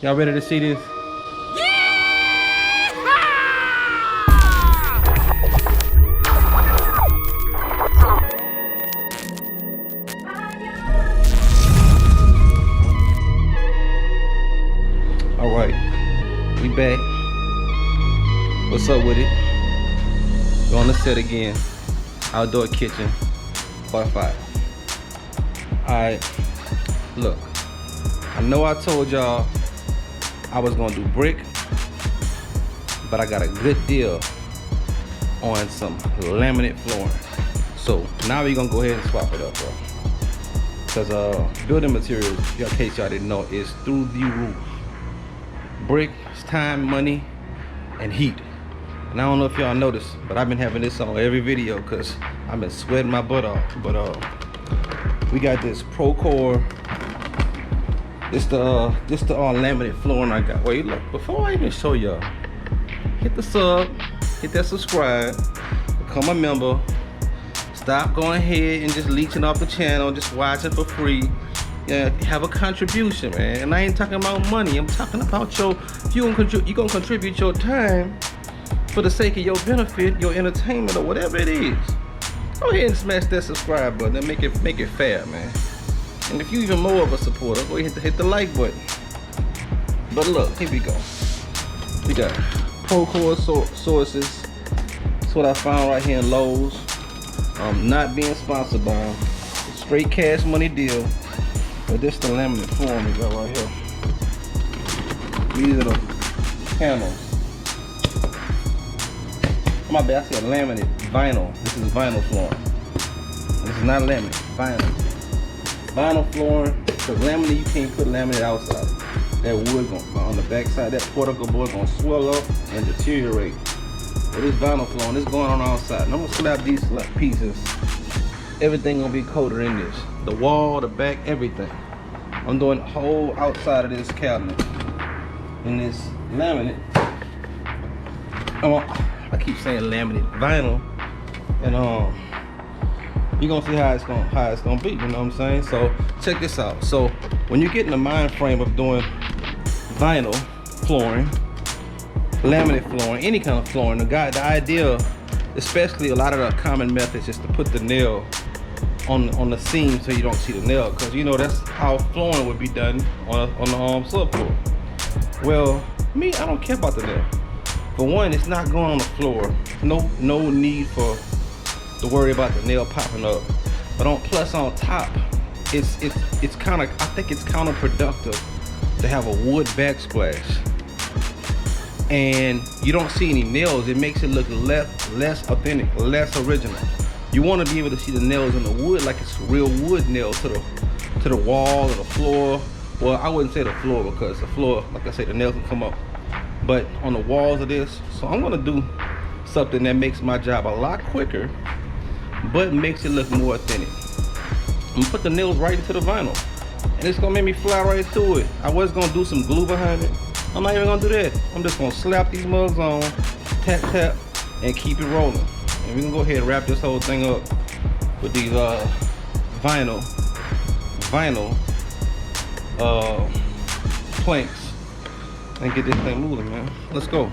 Y'all ready to see this? All right, we back. What's up with it? We're on the set again. Outdoor kitchen, part 5. All right, look. I know I told y'all I was gonna do brick, but I got a good deal on some laminate flooring. So now we're gonna go ahead and swap it up, bro. Cause building materials, in case y'all didn't know, is through the roof. Brick is time, money, and heat. And I don't know if y'all noticed, but I've been having this on every video because I've been sweating my butt off. But we got this Procore. This the laminate flooring I got. Wait, look, before I even show y'all, hit the sub, hit that subscribe, become a member. Stop going ahead and just leeching off the channel, just watching for free. Yeah, have a contribution, man. And I ain't talking about money. I'm talking about you gonna contribute your time for the sake of your benefit, your entertainment, or whatever it is. Go ahead and smash that subscribe button and make it fair, man. And if you even more of a supporter, go ahead and hit the like button. But look, here we go. We got Procore sources. That's what I found right here in Lowe's. Not being sponsored by them. Straight cash money deal. But this the laminate flooring we got right here. These are the panels. My bad, I said laminate, vinyl. This is vinyl flooring. This is not laminate, vinyl. Vinyl flooring, because laminate, you can't put laminate outside. That wood on the back side, that particle board gonna swell up and deteriorate. But this vinyl flooring, this going on outside. And I'm gonna slap these pieces. Everything gonna be coated in this. The wall, the back, everything. I'm doing the whole outside of this cabinet in this laminate. I keep saying laminate vinyl, and you're gonna see how it's gonna be. You know what I'm saying? So check this out. So when you get in the mind frame of doing vinyl flooring, laminate flooring, any kind of flooring, the idea, especially a lot of the common methods, is to put the nail on the seam so you don't see the nail, because you know that's how flooring would be done on the subfloor. Well, me, I don't care about the nail. For one, it's not going on the floor. No need to worry about the nail popping up. But on top, it's kind of, I think it's counterproductive to have a wood backsplash. And you don't see any nails. It makes it look less authentic, less original. You want to be able to see the nails in the wood like it's real wood nails to the wall or the floor. Well, I wouldn't say the floor, because the floor, like I said, the nails can come up. But on the walls of this, so I'm gonna do something that makes my job a lot quicker, but makes it look more authentic. I'm gonna put the nails right into the vinyl, and it's gonna make me fly right through it. I was gonna do some glue behind it. I'm not even gonna do that. I'm just gonna slap these mugs on, tap, tap, and keep it rolling. And we can go ahead and wrap this whole thing up with these vinyl planks and get this thing moving, man. Let's go.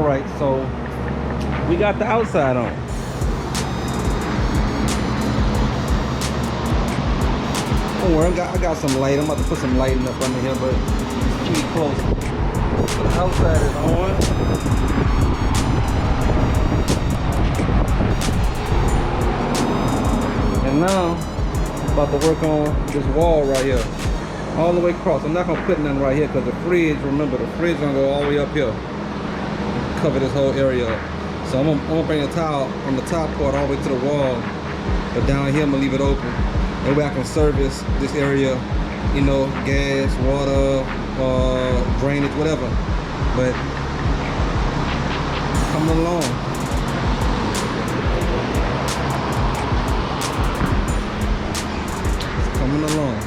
right, so we got the outside on. Don't worry, I got some light. I'm about to put some lighting up under here, but keep it close. So the outside is on. And now, I'm about to work on this wall right here. All the way across. I'm not gonna put nothing right here because the fridge, remember, the fridge is gonna go all the way up here. Cover this whole area up. So I'm gonna bring a tile from the top part all the way to the wall. But down here, I'm gonna leave it open. That way I can service this area, you know, gas, water, drainage, whatever. But coming along. It's coming along.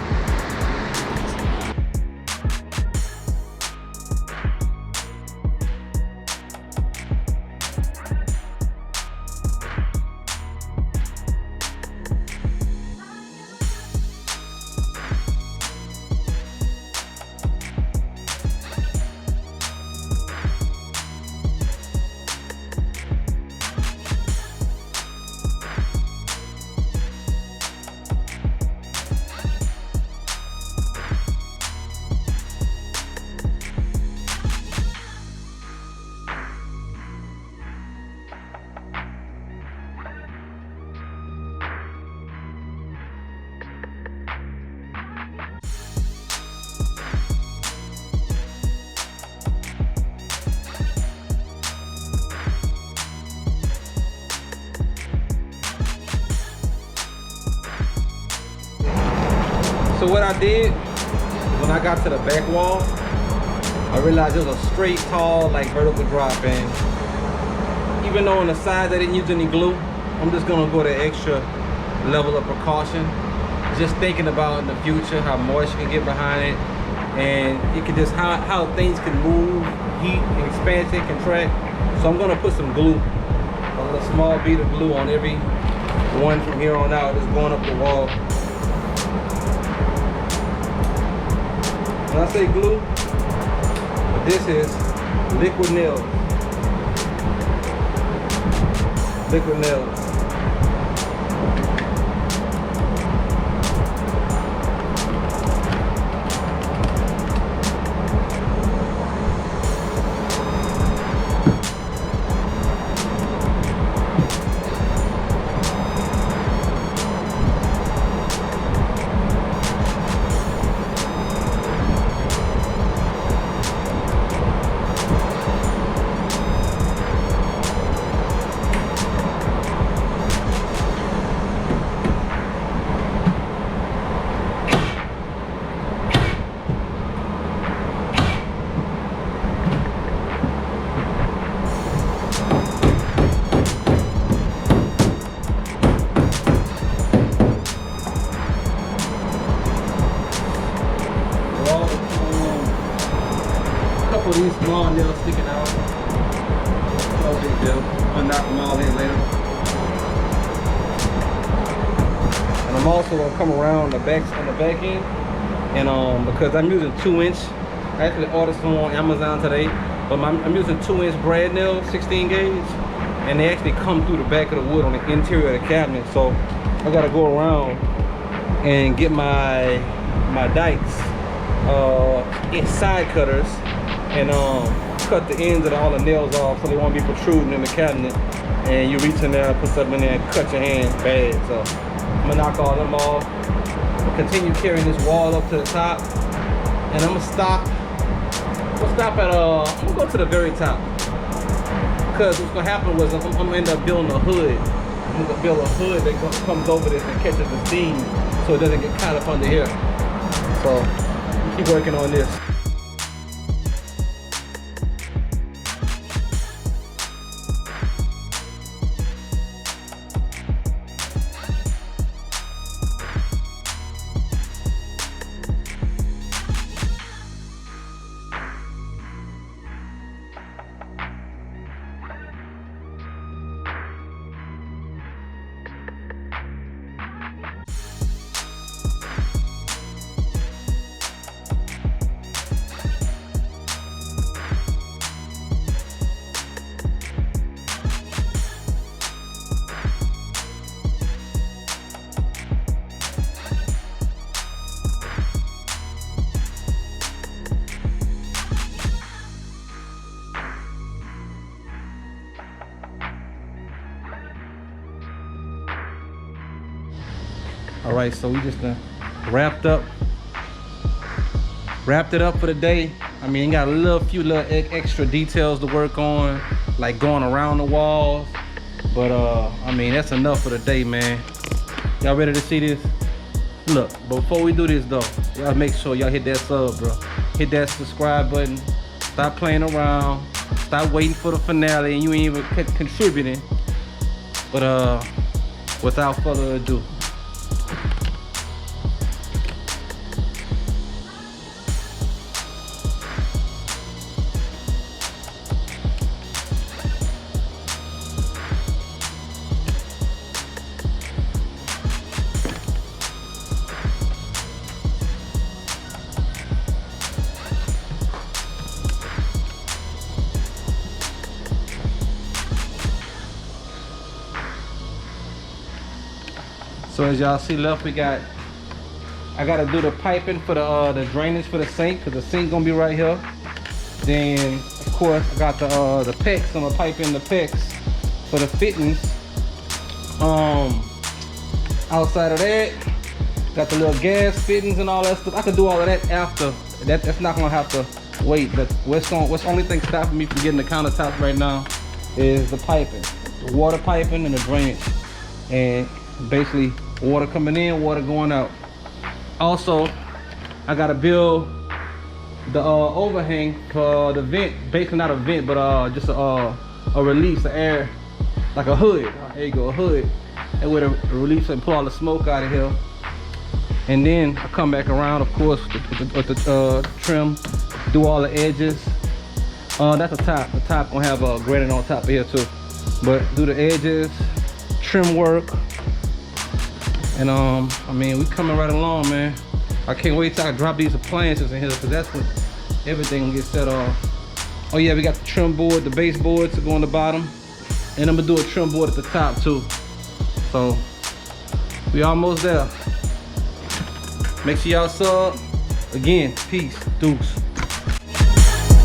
So what I did, when I got to the back wall, I realized it was a straight, tall, like vertical drop, and even though on the sides I didn't use any glue, I'm just gonna go the extra level of precaution. Just thinking about in the future how moisture can get behind it, and it can just, how things can move, heat, expansion, contract. So I'm gonna put some glue, a little small bead of glue on every one from here on out, just going up the wall. When I say glue, this is liquid nails. Liquid nails. These small nails sticking out. No big deal. I'll knock them all in later. And I'm also gonna come around the back on the back end, and because I'm using 2-inch. I actually ordered some on Amazon today, but I'm using 2-inch brad nails, 16 gauge, and they actually come through the back of the wood on the interior of the cabinet. So I gotta go around and get my dikes, side cutters, and cut the ends of all the nails off so they won't be protruding in the cabinet, and you reach in there, put something in there, and cut your hand bad. So I'm gonna knock all them off. I'll continue carrying this wall up to the top, and I'm gonna stop. We'll stop at I'm gonna go to the very top, because what's gonna happen was I'm gonna end up building a hood. I'm gonna build a hood that comes over this and catches the steam, so it doesn't get caught up under here. So keep working on this. right, so we just wrapped it up for the day. I mean, got a few little extra details to work on, like going around the walls. But I mean, that's enough for the day, man. Y'all ready to see this? Look, before we do this though, y'all make sure y'all hit that sub, bro. Hit that subscribe button. Stop playing around. Stop waiting for the finale and you ain't even contributing. But without further ado, so as y'all see left, I gotta do the piping for the drainage for the sink, because the sink gonna be right here. Then of course I got the pecs. I'm gonna pipe in the pecs for the fittings. Outside of that, got the little gas fittings and all that stuff. I could do all of that after. That's not gonna have to wait. But what's the only thing stopping me from getting the countertops right now is the piping, the water piping and the drainage, and basically water coming in, water going out. Also, I gotta build the overhang for the vent. Basically not a vent, but just a release of air, like a hood. There you go, a hood. And with a release and pull all the smoke out of here. And then I come back around, of course, with the trim, do all the edges. That's the top. The top gonna have a granite on top of here too. But do the edges, trim work. And I mean, we coming right along, man. I can't wait till I drop these appliances in here, because that's when everything will get set off. Oh yeah, we got the trim board, the baseboards to go on the bottom, and I'm gonna do a trim board at the top too. So we almost there. Make sure y'all sub. Again, peace, deuce.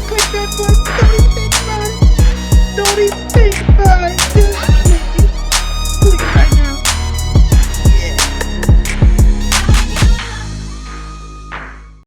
Click that button, don't eat that button, don't eat